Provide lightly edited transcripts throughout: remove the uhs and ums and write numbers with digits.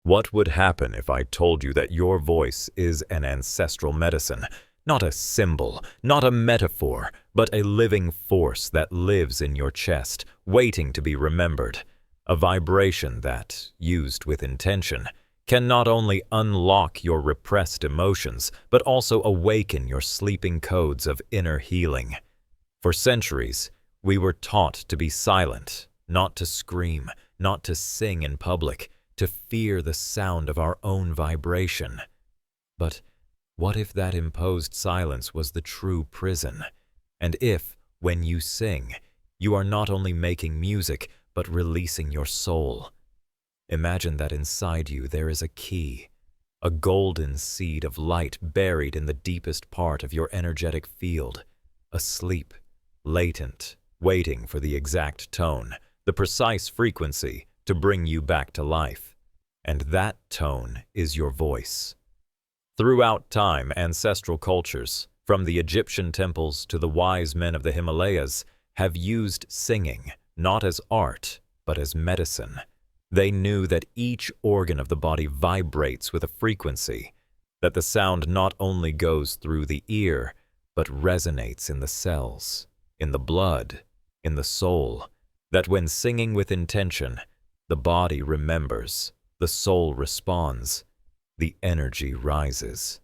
What would happen if I told you that your voice is an ancestral medicine, not a symbol, not a metaphor, but a living force that lives in your chest, waiting to be remembered? A vibration that, used with intention, can not only unlock your repressed emotions, but also awaken your sleeping codes of inner healing. For centuries, we were taught to be silent, not to scream, not to sing in public, to fear the sound of our own vibration. But what if that imposed silence was the true prison? And if, when you sing, you are not only making music, but releasing your soul? Imagine that inside you there is a key, a golden seed of light buried in the deepest part of your energetic field, asleep, latent, waiting for the exact tone, the precise frequency to bring you back to life. And that tone is your voice. Throughout time, ancestral cultures, from the Egyptian temples to the wise men of the Himalayas, have used singing not as art, but as medicine. They knew that each organ of the body vibrates with a frequency, that the sound not only goes through the ear, but resonates in the cells, in the blood, in the soul, that when singing with intention, the body remembers, the soul responds, the energy rises.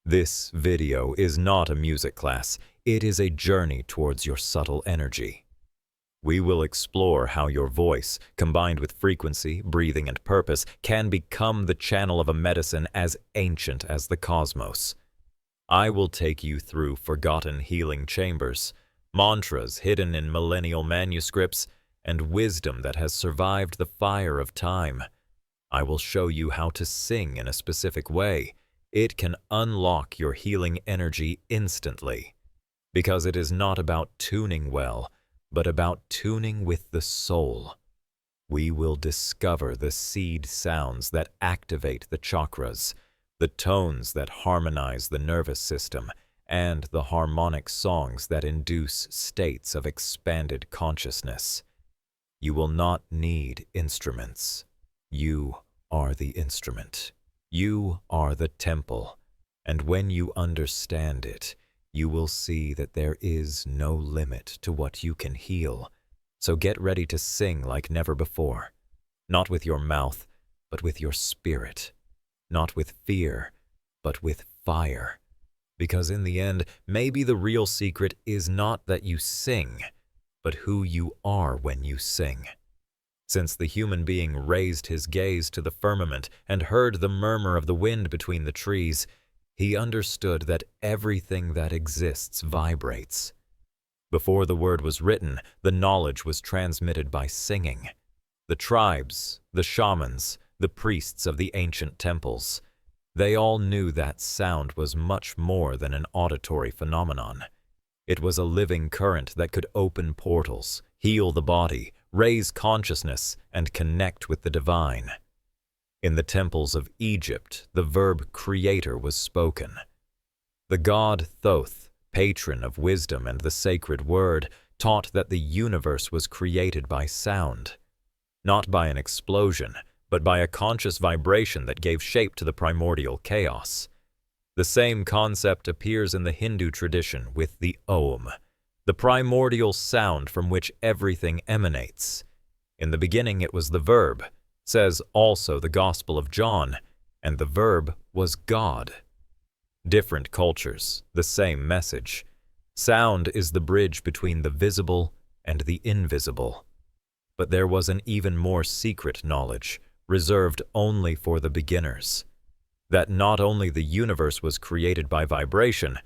This video is not a music class, it is a journey towards your subtle energy. We will explore how your voice, combined with frequency, breathing, and purpose, can become the channel of a medicine as ancient as the cosmos. I will take you through forgotten healing chambers, mantras hidden in millennial manuscripts, and wisdom that has survived the fire of time. I will show you how to sing in a specific way. It can unlock your healing energy instantly, because it is not about tuning well, but about tuning with the soul. We will discover the seed sounds that activate the chakras, the tones that harmonize the nervous system, and the harmonic songs that induce states of expanded consciousness. You will not need instruments. You are the instrument. You are the temple. And when you understand it, you will see that there is no limit to what you can heal. So get ready to sing like never before. Not with your mouth, but with your spirit. Not with fear, but with fire. Because in the end, maybe the real secret is not that you sing, but who you are when you sing. Since the human being raised his gaze to the firmament and heard the murmur of the wind between the trees, he understood that everything that exists vibrates. Before the word was written, the knowledge was transmitted by singing. The tribes, the shamans, the priests of the ancient temples, they all knew that sound was much more than an auditory phenomenon. It was a living current that could open portals, heal the body, raise consciousness, and connect with the divine. In the temples of Egypt, the verb creator was spoken. The god Thoth, patron of wisdom and the sacred word, taught that the universe was created by sound, not by an explosion, but by a conscious vibration that gave shape to the primordial chaos. The same concept appears in the Hindu tradition with the Om, the primordial sound from which everything emanates. In the beginning it was the verb, says also the Gospel of John, and the verb was God. Different cultures, the same message. Sound is the bridge between the visible and the invisible. But there was an even more secret knowledge, reserved only for the beginners, that not only the universe was created by vibration,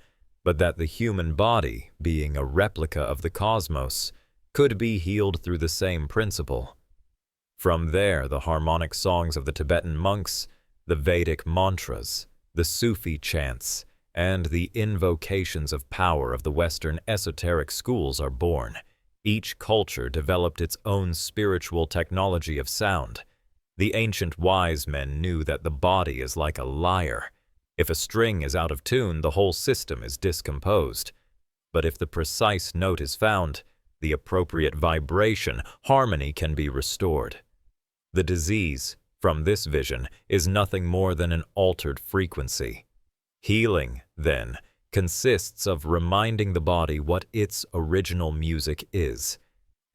but that the human body, being a replica of the cosmos, could be healed through the same principle. From there, the harmonic songs of the Tibetan monks, the Vedic mantras, the Sufi chants, and the invocations of power of the Western esoteric schools are born. Each culture developed its own spiritual technology of sound. The ancient wise men knew that the body is like a lyre. If a string is out of tune, the whole system is discomposed. But if the precise note is found, the appropriate vibration, harmony can be restored. The disease, from this vision is nothing more than an altered frequency. Healing, then, consists of reminding the body what its original music is.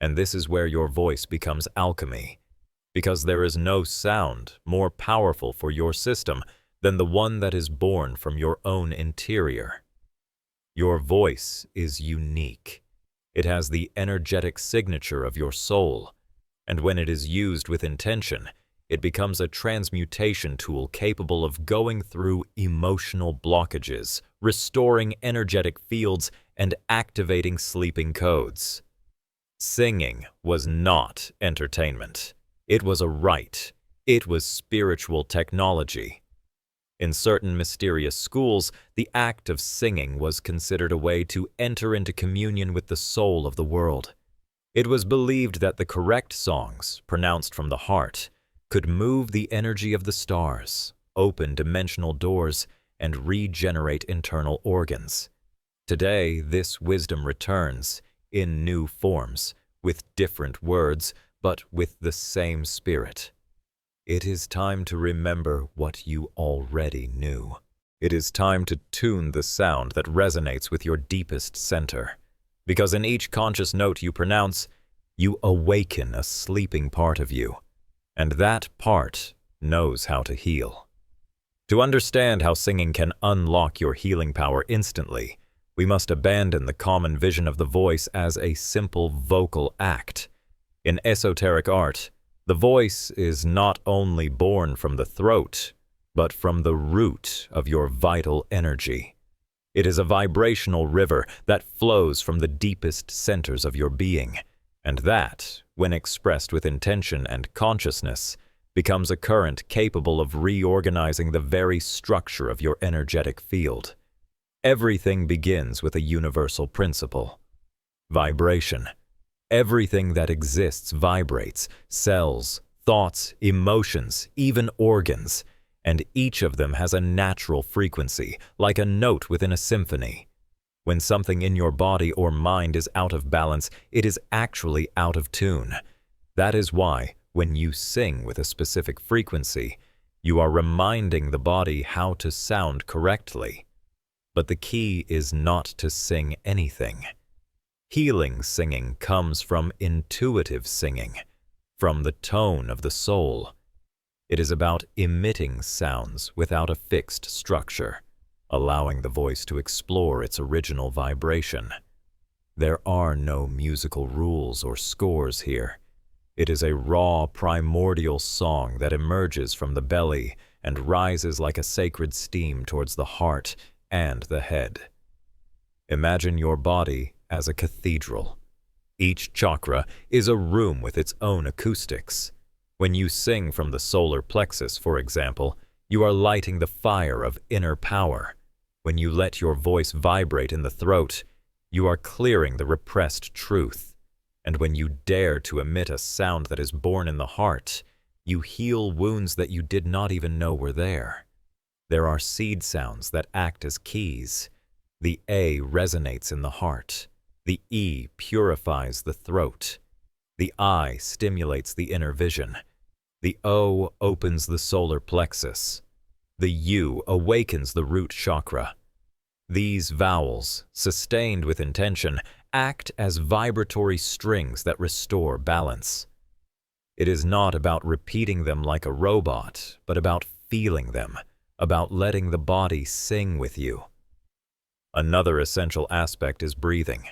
And this is where your voice becomes alchemy, because there is no sound more powerful for your system than the one that is born from your own interior. Your voice is unique. It has the energetic signature of your soul, and when it is used with intention, it becomes a transmutation tool capable of going through emotional blockages, restoring energetic fields, and activating sleeping codes. Singing was not entertainment. It was a rite. It was spiritual technology. In certain mysterious schools, the act of singing was considered a way to enter into communion with the soul of the world. It was believed that the correct songs, pronounced from the heart, could move the energy of the stars, open dimensional doors, and regenerate internal organs. Today, this wisdom returns, in new forms, with different words, but with the same spirit. It is time to remember what you already knew. It is time to tune the sound that resonates with your deepest center, because in each conscious note you pronounce, you awaken a sleeping part of you, and that part knows how to heal. To understand how singing can unlock your healing power instantly, we must abandon the common vision of the voice as a simple vocal act. In esoteric art, the voice is not only born from the throat, but from the root of your vital energy. It is a vibrational river that flows from the deepest centers of your being, and that, when expressed with intention and consciousness, becomes a current capable of reorganizing the very structure of your energetic field. Everything begins with a universal principle: vibration. Everything that exists vibrates: cells, thoughts, emotions, even organs, and each of them has a natural frequency, like a note within a symphony. When something in your body or mind is out of balance, it is actually out of tune. That is why, when you sing with a specific frequency, you are reminding the body how to sound correctly. But the key is not to sing anything. Healing singing comes from intuitive singing, from the tone of the soul. It is about emitting sounds without a fixed structure, allowing the voice to explore its original vibration. There are no musical rules or scores here. It is a raw, primordial song that emerges from the belly and rises like a sacred steam towards the heart and the head. Imagine your body as a cathedral. Each chakra is a room with its own acoustics. When you sing from the solar plexus, for example, you are lighting the fire of inner power. When you let your voice vibrate in the throat, you are clearing the repressed truth. And when you dare to emit a sound that is born in the heart, you heal wounds that you did not even know were there. There are seed sounds that act as keys. The A resonates in the heart. The E purifies the throat. The I stimulates the inner vision. The O opens the solar plexus. The U awakens the root chakra. These vowels, sustained with intention, act as vibratory strings that restore balance. It is not about repeating them like a robot, but about feeling them, about letting the body sing with you. Another essential aspect is breathing.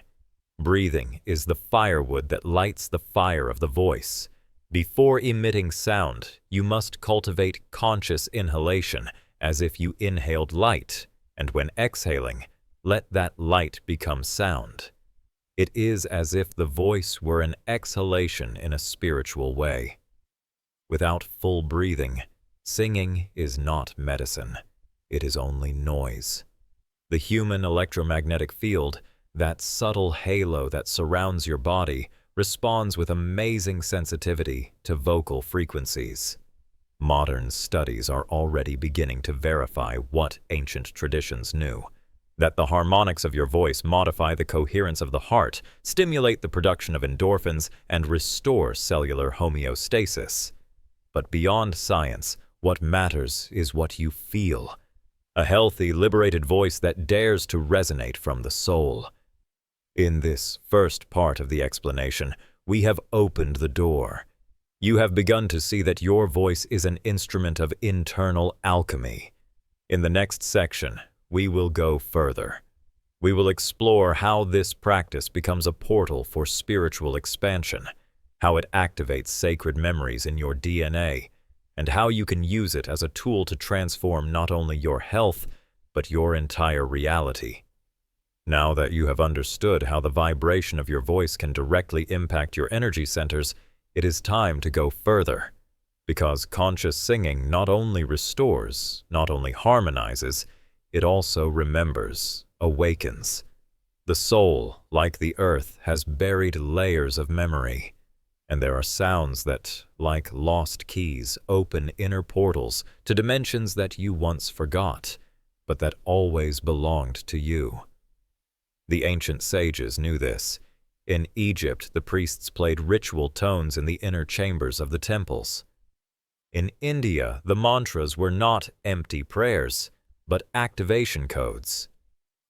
Breathing is the firewood that lights the fire of the voice. Before emitting sound, you must cultivate conscious inhalation, as if you inhaled light, and when exhaling, let that light become sound. It is as if the voice were an exhalation in a spiritual way. Without full breathing, singing is not medicine. It is only noise. The human electromagnetic field, that subtle halo that surrounds your body, responds with amazing sensitivity to vocal frequencies. Modern studies are already beginning to verify what ancient traditions knew: that the harmonics of your voice modify the coherence of the heart, stimulate the production of endorphins, and restore cellular homeostasis. But beyond science, what matters is what you feel. A healthy, liberated voice that dares to resonate from the soul. In this first part of the explanation, we have opened the door. You have begun to see that your voice is an instrument of internal alchemy. In the next section, we will go further. We will explore how this practice becomes a portal for spiritual expansion, how it activates sacred memories in your DNA, and how you can use it as a tool to transform not only your health, but your entire reality. Now that you have understood how the vibration of your voice can directly impact your energy centers, it is time to go further. Because conscious singing not only restores, not only harmonizes, it also remembers, awakens. The soul, like the earth, has buried layers of memory, and there are sounds that, like lost keys, open inner portals to dimensions that you once forgot, but that always belonged to you. The ancient sages knew this. In Egypt, the priests played ritual tones in the inner chambers of the temples. In India, the mantras were not empty prayers, but activation codes.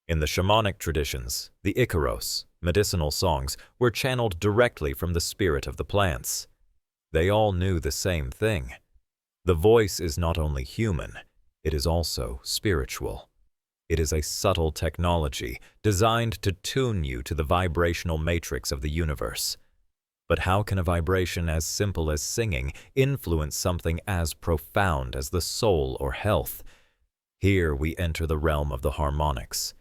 In the shamanic traditions, the Icaros, medicinal songs, were channeled directly from the spirit of the plants. They all knew the same thing. The voice is not only human, it is also spiritual. It is a subtle technology designed to tune you to the vibrational matrix of the universe. But how can a vibration as simple as singing influence something as profound as the soul or health? Here we enter the realm of the harmonics.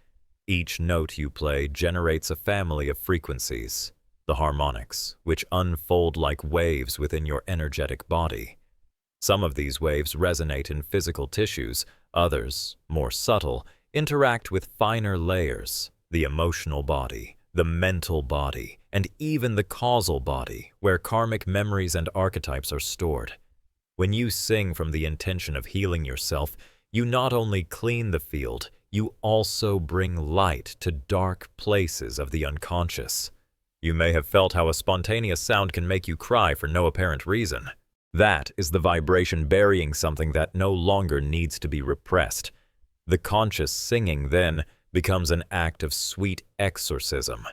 Each note you play generates a family of frequencies, the harmonics, which unfold like waves within your energetic body. Some of these waves resonate in physical tissues, others, more subtle, interact with finer layers, the emotional body, the mental body, and even the causal body, where karmic memories and archetypes are stored. When you sing from the intention of healing yourself, you not only clean the field, you also bring light to dark places of the unconscious. You may have felt how a spontaneous sound can make you cry for no apparent reason. That is the vibration burying something that no longer needs to be repressed. The conscious singing, then, becomes an act of sweet exorcism.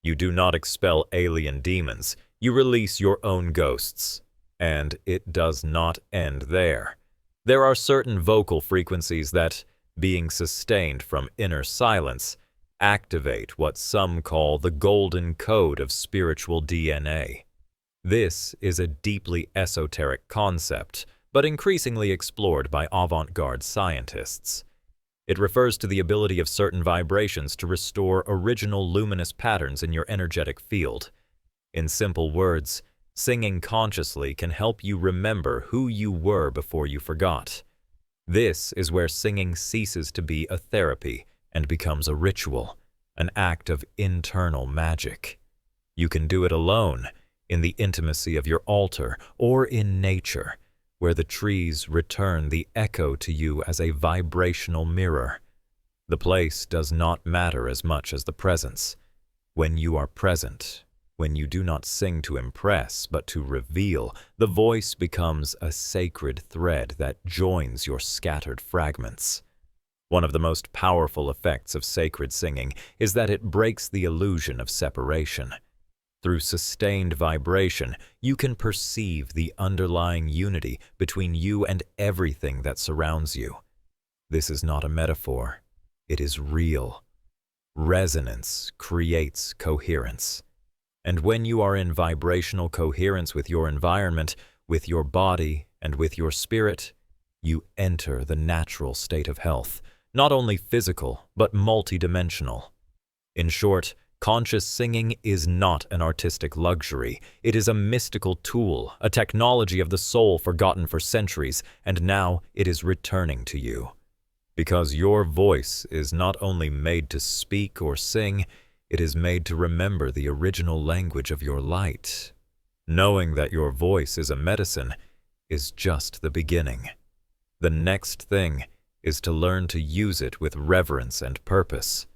You do not expel alien demons, you release your own ghosts. And it does not end there. There are certain vocal frequencies that, being sustained from inner silence, activate what some call the golden code of spiritual DNA. This is a deeply esoteric concept, but increasingly explored by avant-garde scientists. It refers to the ability of certain vibrations to restore original luminous patterns in your energetic field. In simple words, singing consciously can help you remember who you were before you forgot. This is where singing ceases to be a therapy and becomes a ritual, an act of internal magic. You can do it alone, in the intimacy of your altar, or in nature, where the trees return the echo to you as a vibrational mirror. The place does not matter as much as the presence. When you are present, when you do not sing to impress but to reveal, the voice becomes a sacred thread that joins your scattered fragments. One of the most powerful effects of sacred singing is that it breaks the illusion of separation. Through sustained vibration, you can perceive the underlying unity between you and everything that surrounds you. This is not a metaphor. It is real. Resonance creates coherence. And when you are in vibrational coherence with your environment, with your body, and with your spirit, you enter the natural state of health, not only physical, but multidimensional. In short, conscious singing is not an artistic luxury. It is a mystical tool, a technology of the soul forgotten for centuries, and now it is returning to you. Because your voice is not only made to speak or sing, it is made to remember the original language of your light. Knowing that your voice is a medicine is just the beginning. The next thing is to learn to use it with reverence and purpose.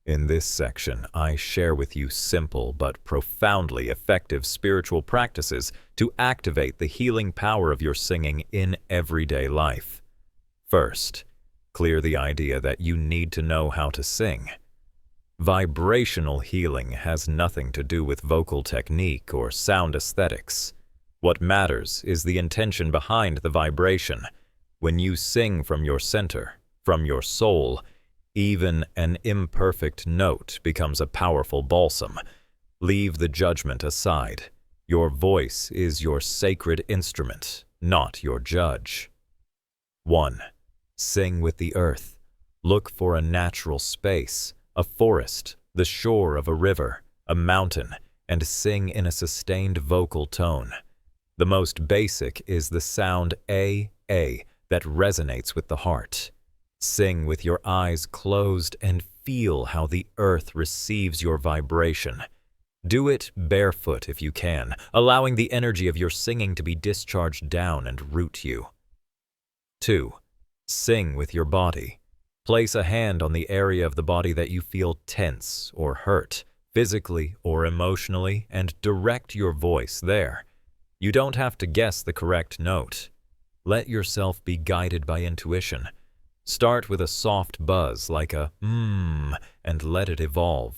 In this section, I share with you simple but profoundly effective spiritual practices to activate the healing power of your singing in everyday life. First, clear the idea that you need to know how to sing. Vibrational healing has nothing to do with vocal technique or sound aesthetics. What matters is the intention behind the vibration. When you sing from your center, from your soul, even an imperfect note becomes a powerful balsam. Leave the judgment aside. Your voice is your sacred instrument, not your judge. 1. Sing with the earth. Look for a natural space, a forest, the shore of a river, a mountain, and sing in a sustained vocal tone. The most basic is the sound A that resonates with the heart. Sing with your eyes closed and feel how the earth receives your vibration. Do it barefoot if you can, allowing the energy of your singing to be discharged down and root you. 2. Sing with your body. Place a hand on the area of the body that you feel tense or hurt, physically or emotionally, and direct your voice there. You don't have to guess the correct note. Let yourself be guided by intuition. Start with a soft buzz like a and let it evolve.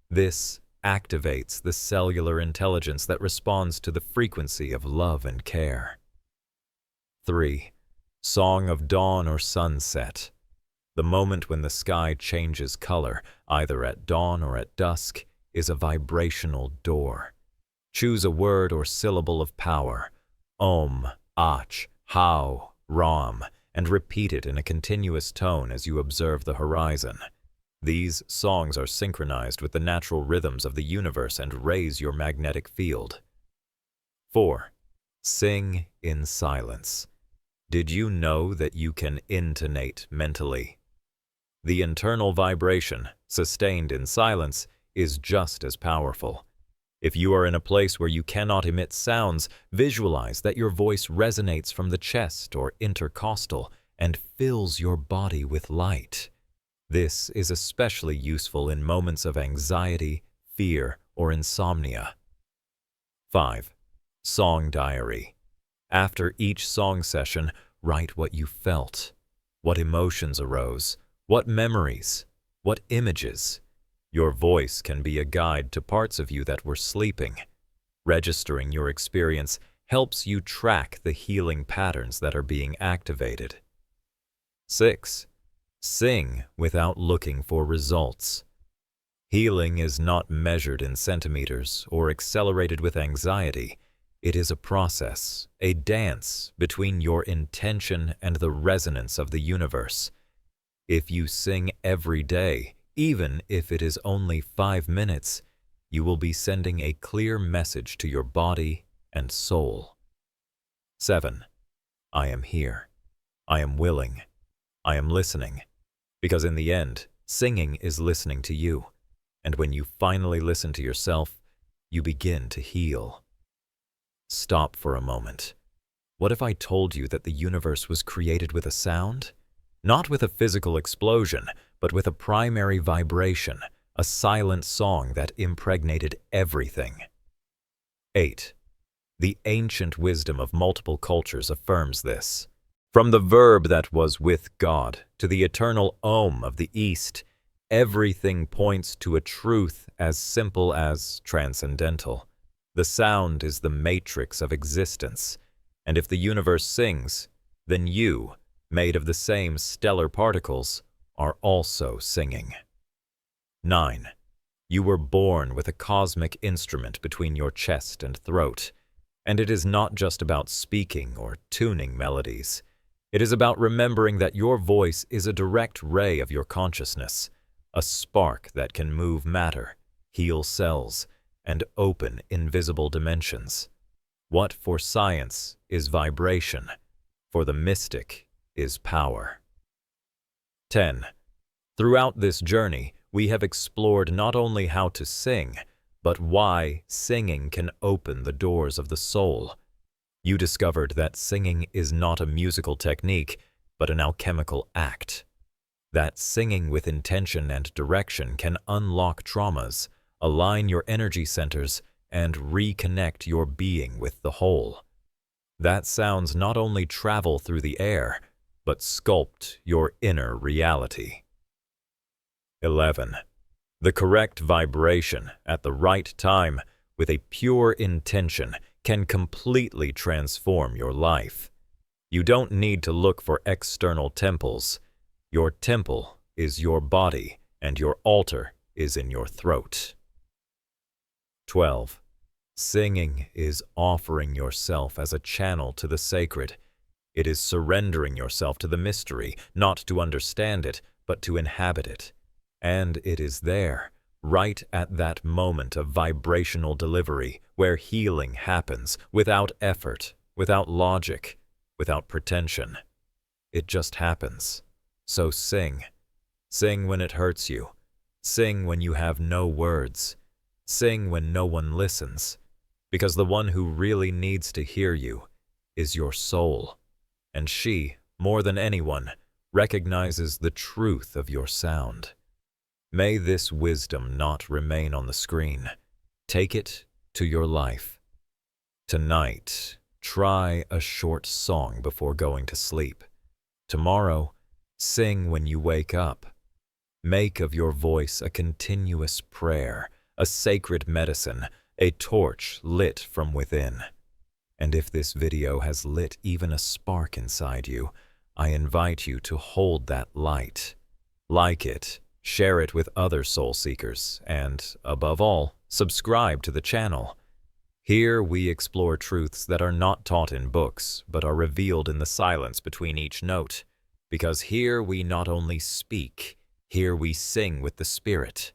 This activates the cellular intelligence that responds to the frequency of love and care. 3. Song of dawn or sunset. The moment when the sky changes color, either at dawn or at dusk, is a vibrational door. Choose a word or syllable of power, Om, Ach, How, Ram, and repeat it in a continuous tone as you observe the horizon. These songs are synchronized with the natural rhythms of the universe and raise your magnetic field. 4. Sing in silence. Did you know that you can intonate mentally? The internal vibration, sustained in silence, is just as powerful. If you are in a place where you cannot emit sounds, visualize that your voice resonates from the chest or intercostal and fills your body with light. This is especially useful in moments of anxiety, fear, or insomnia. 5. Song diary. After each song session, write what you felt, what emotions arose, what memories, what images. Your voice can be a guide to parts of you that were sleeping. Registering your experience helps you track the healing patterns that are being activated. 6. Sing without looking for results. Healing is not measured in centimeters or accelerated with anxiety. It is a process, a dance between your intention and the resonance of the universe. If you sing every day, even if it is only 5 minutes, you will be sending a clear message to your body and soul. 7. I am here. I am willing. I am listening. Because in the end, singing is listening to you. And when you finally listen to yourself, you begin to heal. Stop for a moment. What if I told you that the universe was created with a sound? Not with a physical explosion, but with a primary vibration, a silent song that impregnated everything. 8. The ancient wisdom of multiple cultures affirms this. From the verb that was with God to the eternal Om of the East, everything points to a truth as simple as transcendental. The sound is the matrix of existence, and if the universe sings, then you, made of the same stellar particles, are also singing. 9. You were born with a cosmic instrument between your chest and throat, and it is not just about speaking or tuning melodies. It is about remembering that your voice is a direct ray of your consciousness, a spark that can move matter, heal cells, and open invisible dimensions. What for science is vibration, for the mystic is power. 10. Throughout this journey, we have explored not only how to sing, but why singing can open the doors of the soul. You discovered that singing is not a musical technique, but an alchemical act. That singing with intention and direction can unlock traumas, align your energy centers, and reconnect your being with the whole. That sounds not only travel through the air, but sculpt your inner reality. 11. The correct vibration at the right time with a pure intention can completely transform your life. You don't need to look for external temples. Your temple is your body, and your altar is in your throat. 12. Singing is offering yourself as a channel to the sacred. It is surrendering yourself to the mystery, not to understand it, but to inhabit it. And it is there, right at that moment of vibrational delivery, where healing happens, without effort, without logic, without pretension. It just happens. So sing. Sing when it hurts you. Sing when you have no words. Sing when no one listens. Because the one who really needs to hear you is your soul. And she, more than anyone, recognizes the truth of your sound. May this wisdom not remain on the screen. Take it to your life. Tonight, try a short song before going to sleep. Tomorrow, sing when you wake up. Make of your voice a continuous prayer, a sacred medicine, a torch lit from within. And if this video has lit even a spark inside you, I invite you to hold that light. Like it, share it with other soul seekers, and, above all, subscribe to the channel. Here we explore truths that are not taught in books, but are revealed in the silence between each note. Because here we not only speak, here we sing with the spirit.